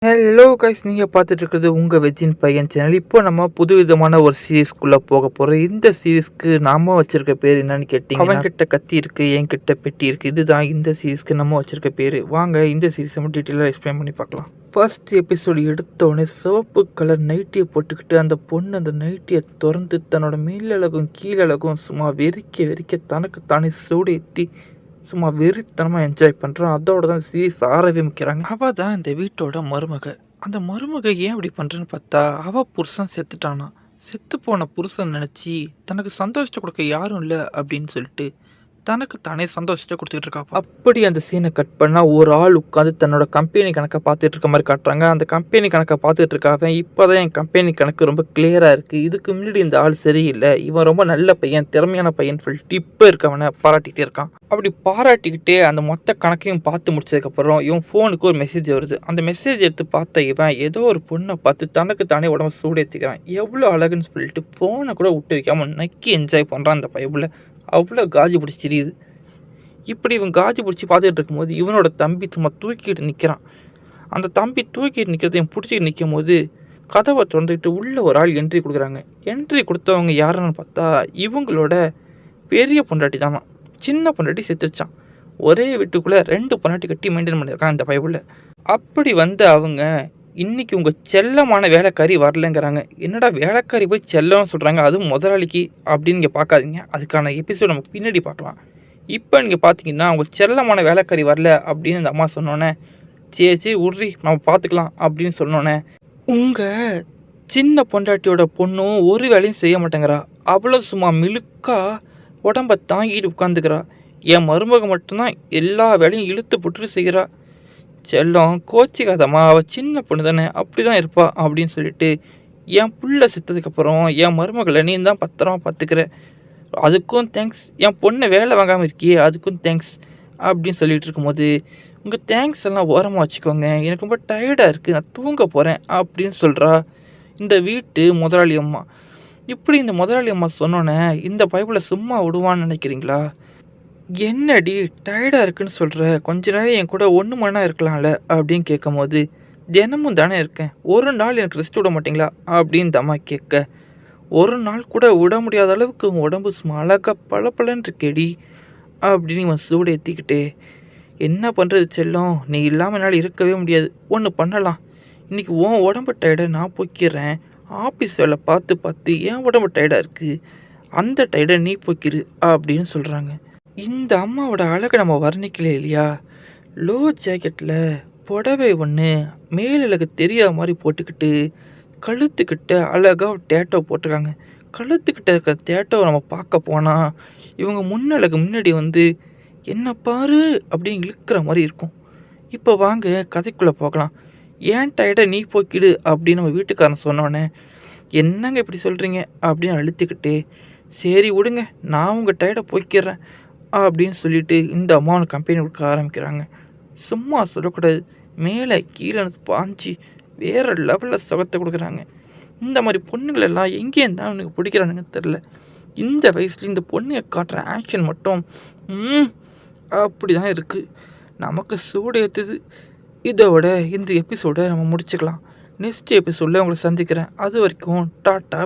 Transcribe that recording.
Hello guys, நீங்கள் பார்த்துட்டு இருக்கிறது உங்கள் வெஜ்ஜின் பையன் சேனல். இப்போ நம்ம புது விதமான ஒரு சீரீஸ்க்குள்ளே போக போகிறோம். இந்த சீரீஸ்க்கு நாம வச்சிருக்க பேர் என்னன்னு கேட்டிங்கன்னா, அவன் கிட்ட கத்தி இருக்குது, என் கிட்ட பெட்டி இருக்குது. இதுதான் இந்த சீரீஸ்க்கு நம்ம வச்சிருக்க பேர். வாங்க இந்த சீரீஸை நம்ம டீட்டெயிலாக எக்ஸ்பிளைன் பண்ணி பார்க்கலாம். ஃபர்ஸ்ட் எபிசோடு எடுத்தோடனே சிவப்பு கலர் நைட்டியை போட்டுக்கிட்டு அந்த பொண்ணு அந்த நைட்டியை திறந்து தன்னோட மேலழகும் கீழழகும் சும்மா வெறிக்க தனக்கு தானே சூடு ஏற்றி சும்மா வெறித்தனமாக என்ஜாய் பண்ணுறான். அதோட தான் சீரீஸ் ஆரம்பிக்கிறாங்க. அவள் தான் இந்த வீட்டோட மருமக. அந்த மருமக ஏன் இப்படி பண்ணுறேன்னு பார்த்தா, அவள் புருஷன் செத்துட்டானா. செத்து போன புருஷன் நினச்சி தனக்கு சந்தோஷத்தை கொடுக்க யாரும் இல்லை அப்படின்னு சொல்லிட்டு தனக்கு தானே சந்தோஷத்தை கொடுத்துட்டு இருக்கா. அப்படி அந்த சீனை கட் பண்ணால் ஒரு ஆள் உட்காந்து தன்னோட கம்பெனி கணக்கை பார்த்துட்டு இருக்க மாதிரி காட்டுறாங்க. அந்த கம்பெனி கணக்கை பார்த்துட்டு இருக்காவன் இப்போ தான் என் கம்பெனி கணக்கு ரொம்ப கிளியராக இருக்குது, இதுக்கு முன்னாடி இந்த ஆள் சரியில்லை, இவன் ரொம்ப நல்ல பையன், திறமையான பையன் சொல்லிட்டு இப்போ இருக்கவனை பாராட்டிகிட்டே இருக்கான். அப்படி பாராட்டிக்கிட்டே அந்த மொத்த கணக்கையும் பார்த்து முடிச்சதுக்கப்புறம் இவன் ஃபோனுக்கு ஒரு மெசேஜ் வருது. அந்த மெசேஜ் எடுத்து பார்த்த இவன் ஏதோ ஒரு பொண்ணை பார்த்து தனக்கு தானே உடம்பு சூடேற்றிக்கிறான். எவ்வளோ அழகுன்னு சொல்லிட்டு ஃபோனை கூட விட்டு வைக்காமல் நக்கி என்ஜாய் பண்ணுறான். அந்த பைபிள் அவ்வளோ காஜி பிடிச்சிரியுது. இப்படி இவன் காஜி பிடிச்சி பார்த்துட்டு இருக்கும்போது இவனோட தம்பி சும்மா தூக்கிட்டு நிற்கிறான். அந்த தம்பி தூக்கிட்டு நிற்கிறத இவன் பிடிச்சிட்டு நிற்கும் போது கதவை திறந்துக்கிட்டு உள்ளே ஒரு ஆள் என்ட்ரி கொடுக்குறாங்க. என்ட்ரி கொடுத்தவங்க யாருன்னு பார்த்தா இவங்களோட பெரிய பொண்டாட்டி தானா. சின்ன பொண்டாட்டி செத்துருச்சான். ஒரே வீட்டுக்குள்ளே 2 பொண்டாட்டி கட்டி மெயின்டைன் பண்ணியிருக்கான் இந்த பைபிளில். அப்படி வந்து அவங்க இன்றைக்கி உங்கள் செல்லமான வேலைக்காரி வரலைங்கிறாங்க. என்னடா வேலைக்காரி போய் செல்லம்னு சொல்கிறாங்க, அதுவும் முதலாளிக்கு அப்படின்னு நீங்கள் பார்க்காதீங்க. அதுக்கான எபிசோட் நம்ம பின்னாடி பார்க்கலாம். இப்போ நீங்கள் பார்த்தீங்கன்னா உங்கள் செல்லமான வேலைக்காரி வரல அப்படின்னு அந்த அம்மா சொன்னோன்னே, சரி உர்றி நம்ம பார்த்துக்கலாம் அப்படின்னு சொன்னோன்னே, உங்கள் சின்ன பொண்டாட்டியோட பொண்ணும் ஒரு வேலையும் செய்ய மாட்டேங்கிறா. அவ்வளோ சும்மா மிளுக்கா உடம்பை தாங்கிட்டு உட்காந்துக்கிறா. என் மருமக மட்டும்தான் எல்லா வேலையும் இழுத்து போட்டுட்டு செய்கிறா. செல்லம் கோச்சிக்காதம்மா, அவள் சின்ன பொண்ணு தானே, அப்படி தான் இருப்பா அப்படின்னு சொல்லிட்டு என் புள்ள செத்ததுக்கப்புறம் என் மருமகளை நீ தான் பத்திரமா பார்த்துக்கிற, அதுக்கும் தேங்க்ஸ். என் பொண்ணை வேலை வாங்காமல் இருக்கியே அதுக்கும் தேங்க்ஸ் அப்படின்னு சொல்லிட்டு இருக்கும்போது, உங்கள் தேங்க்ஸ் எல்லாம் ஓரமாக வச்சுக்கோங்க, எனக்கு ரொம்ப டயர்டாக இருக்குது, நான் தூங்க போகிறேன் அப்படின்னு சொல்கிறா இந்த வீட்டு முதலாளி அம்மா. இப்படி இந்த முதலாளி அம்மா சொன்னோன்னே இந்த பைபிளை சும்மா விடுவான்னு நினைக்கிறீங்களா? என்னடி டயர்டாக இருக்குன்னு சொல்கிற, கொஞ்ச நேரம் என் கூட 1 மணி நேரம் இருக்கலாம்ல அப்படின்னு கேட்கும் போது, தினமும் தானே இருக்கேன், ஒரு நாள் எனக்கு ரெஸ்ட் விட மாட்டிங்களா அப்படின்னு தம்மா கேட்க, ஒரு நாள் கூட விட முடியாத அளவுக்கு உன் உடம்பு சும்மா அழகாக பளபளன்னு இருக்கேடி அப்படின்னு இவன் சூடு ஏற்றிக்கிட்டே, என்ன பண்ணுறது செல்லம், நீ இல்லாமல் என்னால் இருக்கவே முடியாது, ஒன்று பண்ணலாம், இன்றைக்கி உன் உடம்பு டயர்டை நான் போக்கிறேன், ஆஃபீஸ் வேலை பார்த்து என் உடம்பு டயர்டாக இருக்குது, அந்த டயர்டை நீ போக்கிரு அப்படின்னு சொல்கிறாங்க. இந்த அம்மாவோட அழகை நம்ம வர்ணிக்கல இல்லையா? லோ ஜாக்கெட்டில் புடவை ஒன்று மேலழகு தெரியாத மாதிரி போட்டுக்கிட்டு கழுத்துக்கிட்ட அழகாக டேட்டோ போட்டிருக்காங்க. கழுத்துக்கிட்ட இருக்கிற டேட்டோவை நம்ம பார்க்க போனால் இவங்க முன்னழகு முன்னாடி வந்து என்ன பாரு அப்படின்னு இழுக்கிற மாதிரி இருக்கும். இப்போ வாங்க கதைக்குள்ளே போகலாம். ஏன் டயர்டை நீ போக்கிடு அப்படின்னு நம்ம வீட்டுக்காரன் சொன்னோன்னே, என்னங்க இப்படி சொல்கிறீங்க அப்படின்னு அழுத்திக்கிட்டே, சரி விடுங்க நான் உங்கள் டயர்டை போய்க்கிறேன் அப்படின்னு சொல்லிட்டு இந்த அம்மாவை கம்பெனி கொடுக்க ஆரம்பிக்கிறாங்க. சும்மா சொல்லக்கூடாது, மேலே கீழே பாஞ்சு வேறு லெவலில் சுகத்தை கொடுக்குறாங்க. இந்த மாதிரி பொண்ணுகள் எல்லாம் எங்கேருந்து தான் அவனுக்கு பிடிக்கிறானுங்கன்னு தெரில. இந்த வயசுல இந்த பொண்ணுங்க காட்டுற ஆக்ஷன் மட்டும் அப்படி தான் இருக்குது, நமக்கு சூடு ஏற்றுது. இதோட இந்த எபிசோடை நம்ம முடிச்சுக்கலாம். நெக்ஸ்ட் எபிசோடில் உங்களை சந்திக்கிறேன். அது வரைக்கும் டாட்டா.